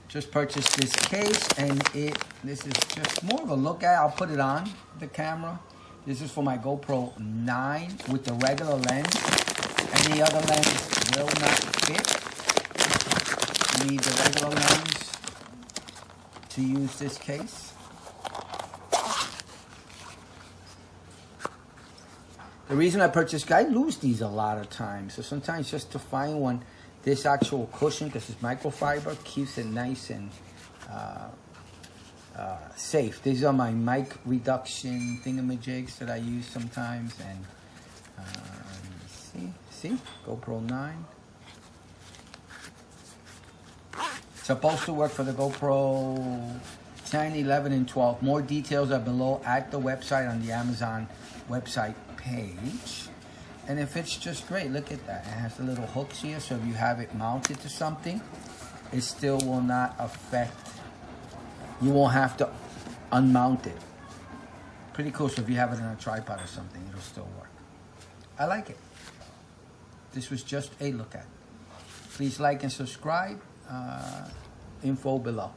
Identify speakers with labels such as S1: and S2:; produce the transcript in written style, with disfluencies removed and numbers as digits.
S1: Just purchased this case, and this is just more of a look at. I'll put it on the camera. This is for my GoPro 9 with the regular lens. Any other lens will not fit. You need the regular lens to use this case. The reason I purchased, I lose these a lot of times. So sometimes just to find one, this actual cushion, because it's microfiber, keeps it nice and safe. These are my mic reduction thingamajigs that I use sometimes. And see, GoPro 9. It's supposed to work for the GoPro 10, 11, and 12. More details are below at the website on the Amazon website page. And it fits just great. Look at that. It has the little hooks here, so if you have it mounted to something, it still will not affect. You won't have to unmount it. Pretty cool. So if you have it on a tripod or something, it'll still work. I like it. This was just a look at. Please like and subscribe. Info below.